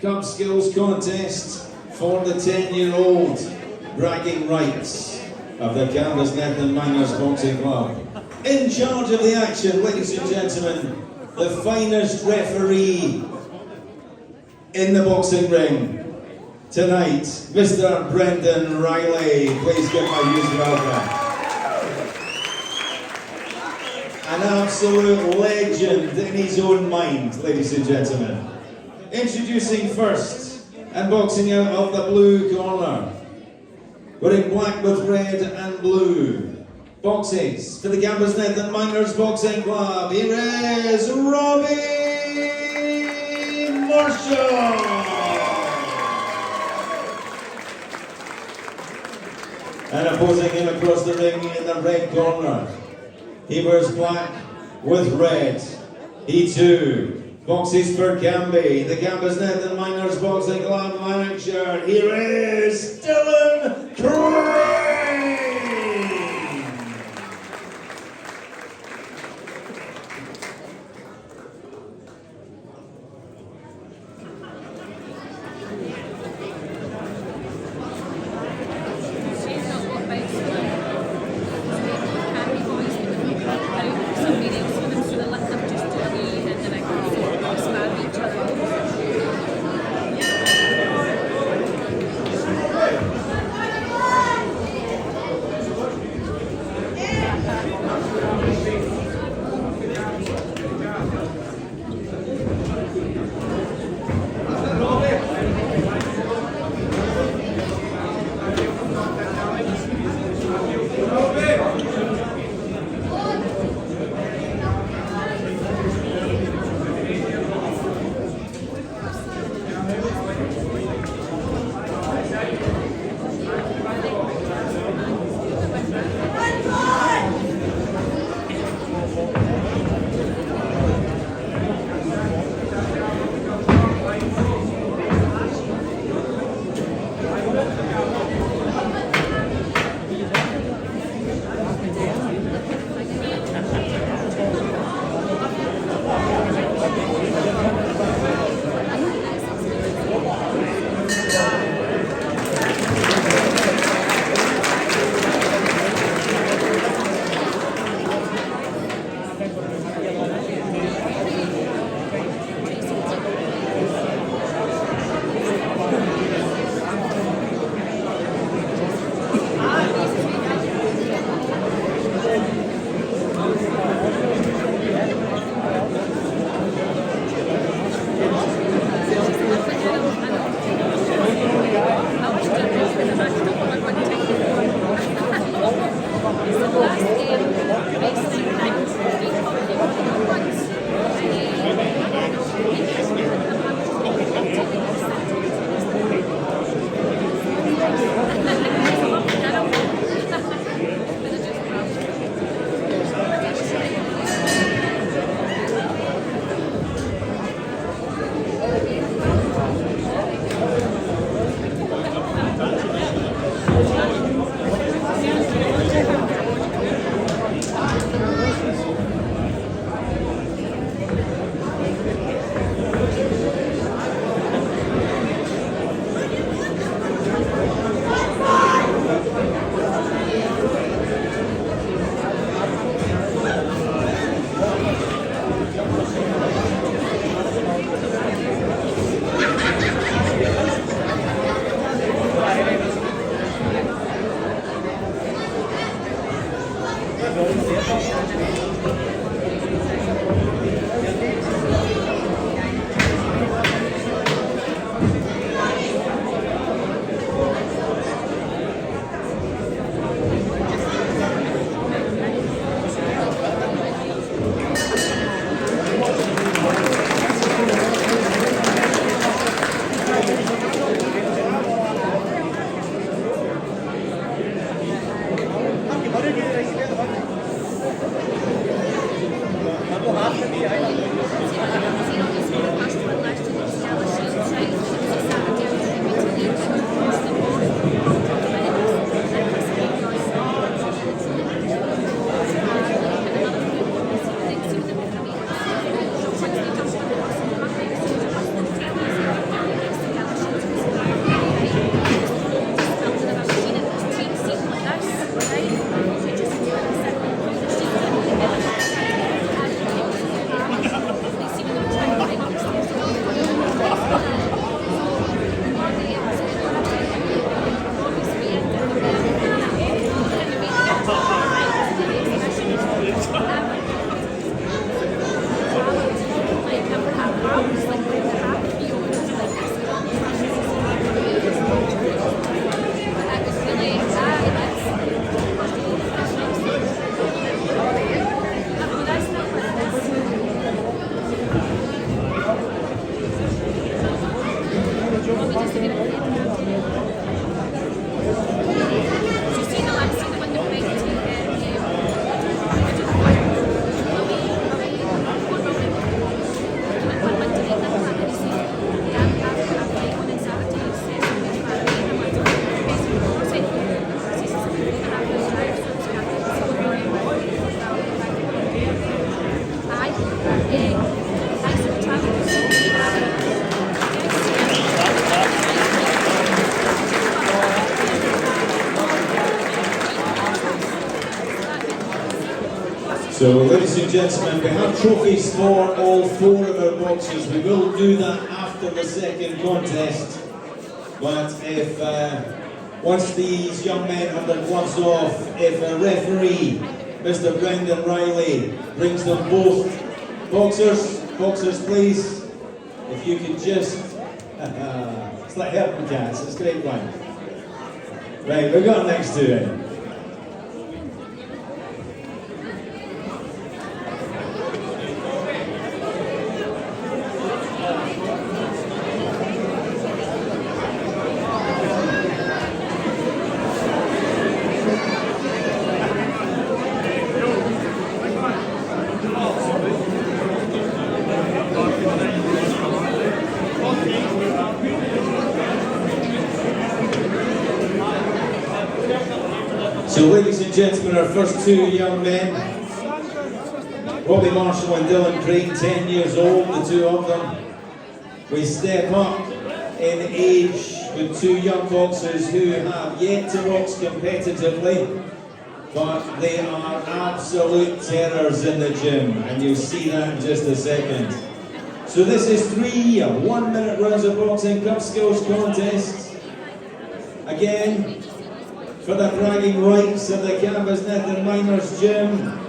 Cup skills contest for the 10-year-old bragging rights of the Camby Miners Boxing Club. In charge of the action, ladies and gentlemen, the finest referee in the boxing ring tonight, Mr. Brendan Riley. Please give my huge welcome. An absolute legend in his own mind, ladies and gentlemen. Introducing first, and boxing out of the blue corner, wearing black with red and blue, boxes for the Camby Miners Boxing Club. Here is Robbie Marshall. And opposing him across the ring in the red corner, he wears black with red. He too boxes for Camby, the Camby Miners Boxing Club manager. Here is Dylan Crane. So, ladies and gentlemen, we have trophies for all 4 of our boxers. We will do that after the second contest. But if, once these young men have their gloves off, if a referee, Mr. Brendan Riley, brings them both boxers please, if you could just, it's like helping cats, it's great fun. Right, we've got next to it. So ladies and gentlemen, our first 2 young men, Bobby Marshall and Dylan Crane, 10 years old, the 2 of them. We step up in age with 2 young boxers who have yet to box competitively, but they are absolute terrors in the gym, and you'll see that in just a second. So this is 3 one-minute rounds of boxing cup skills contests. Again, for the bragging rights of the Camby Miners Gym.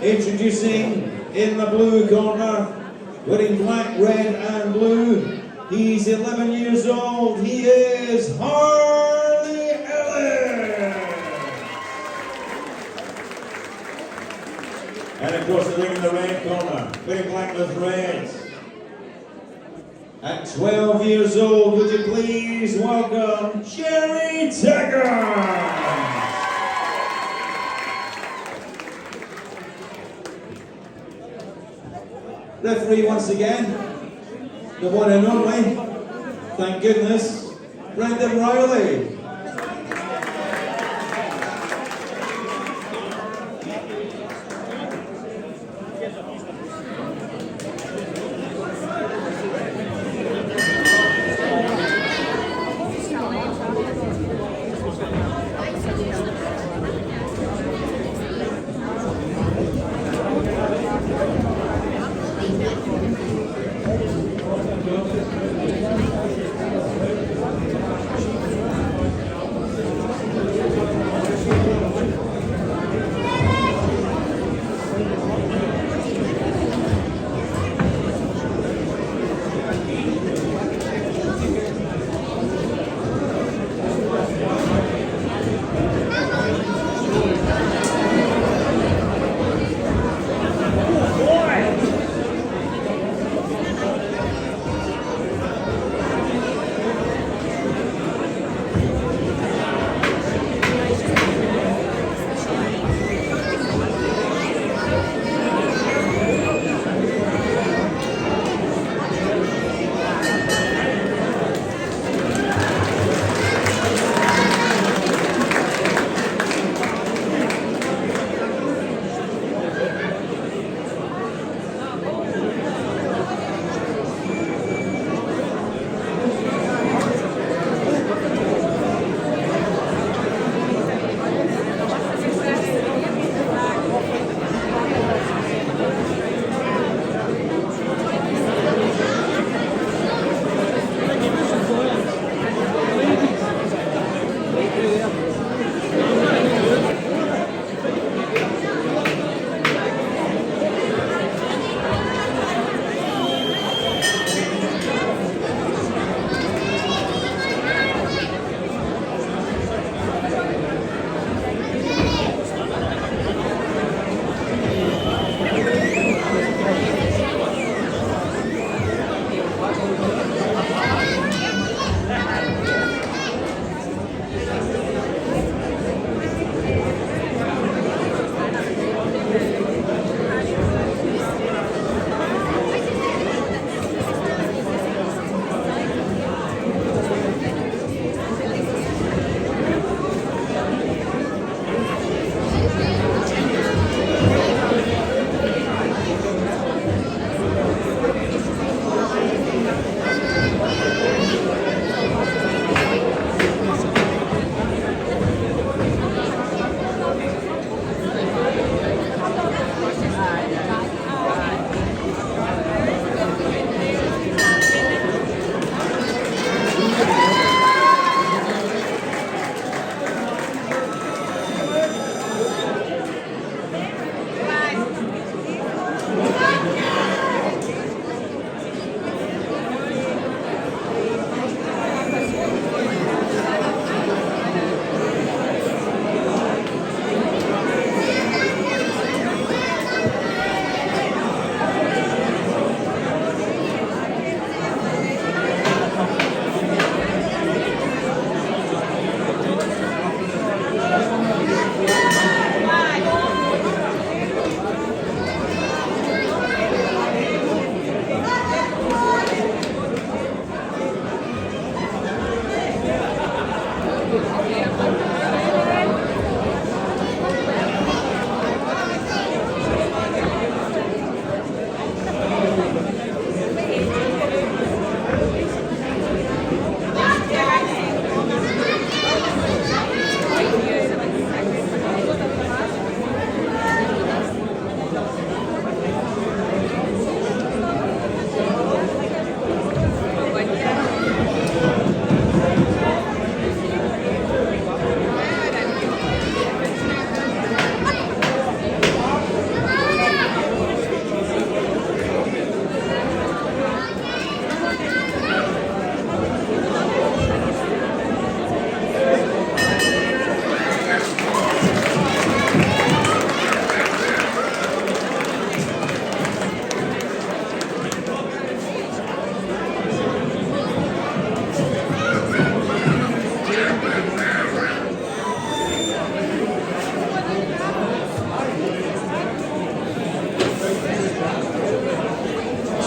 Introducing in the blue corner, wearing black, red and blue. He's 11 years old. He is Harley Ellis. And of course the ring in the red corner, wearing black with red. At 12 years old, would you please welcome Jerry Taggart? Referee once again, the one and only, thank goodness, Brendan Riley.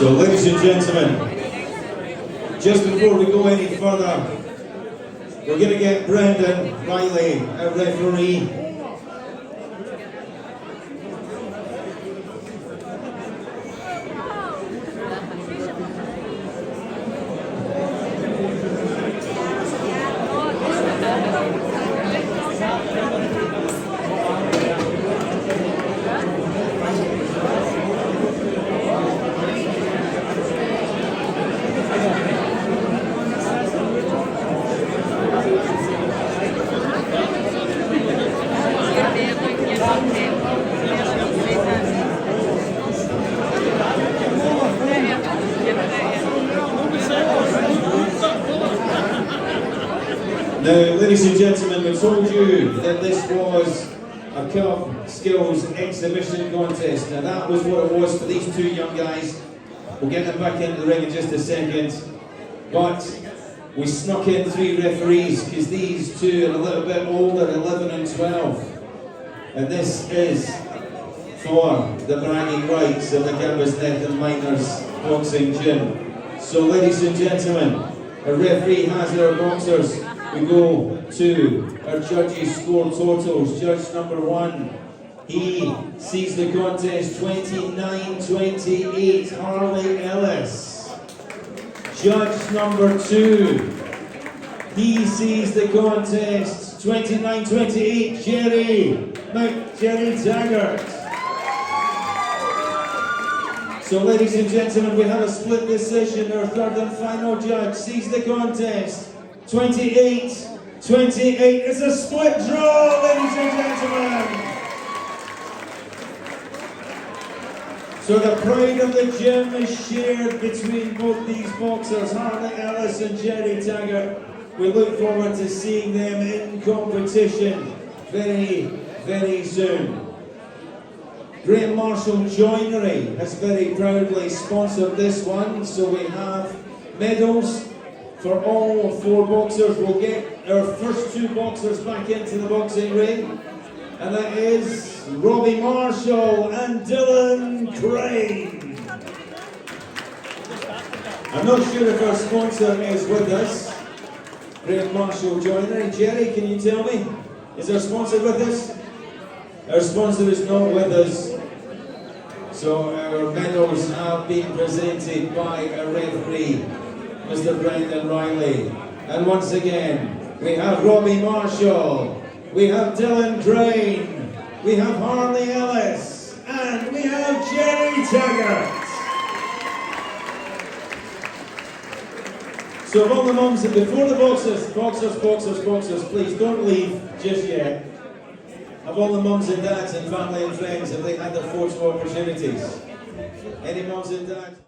So, ladies and gentlemen, just before we go any further, we're going to get Brendan Riley, our referee. Now, ladies and gentlemen, we told you that this was a curve skills exhibition contest. Now, that was what it was for these two young guys. We'll get them back into the ring in just a second. But we snuck in 3 referees because these two are a little bit older, 11 and 12. And this is for the bragging rights of the Camby Miners Boxing Gym. So, ladies and gentlemen, a referee has our boxers. We go to our judges' score totals. Judge number 1, he sees the contest 29-28, Harley Ellis. Judge number 2, he sees the contest 29-28, Jerry Taggart. So, ladies and gentlemen, we have a split decision. Our third and final judge sees the contest 28-28. It's a split draw, ladies and gentlemen. So the pride of the gym is shared between both these boxers, Harley Ellis and Jerry Taggart. We look forward to seeing them in competition very, very soon. Great Marshall Joinery has very proudly sponsored this one, so we have medals for all 4 boxers. We'll get our first 2 boxers back into the boxing ring, and that is Robbie Marshall and Dylan Crane. I'm not sure if our sponsor is with us, Great Marshall Joinery. Jerry, can you tell me? Is our sponsor with us? Our sponsor is not with us. So our medals have been presented by a referee, Mr. Brendan Riley. And once again, we have Robbie Marshall, we have Dylan Crane, we have Harley Ellis, and we have Jerry Taggart. So of all the mums, before the boxers, please don't leave just yet. Of all the mums and dads and family and friends, have they had their photo opportunities? Any mums and dads?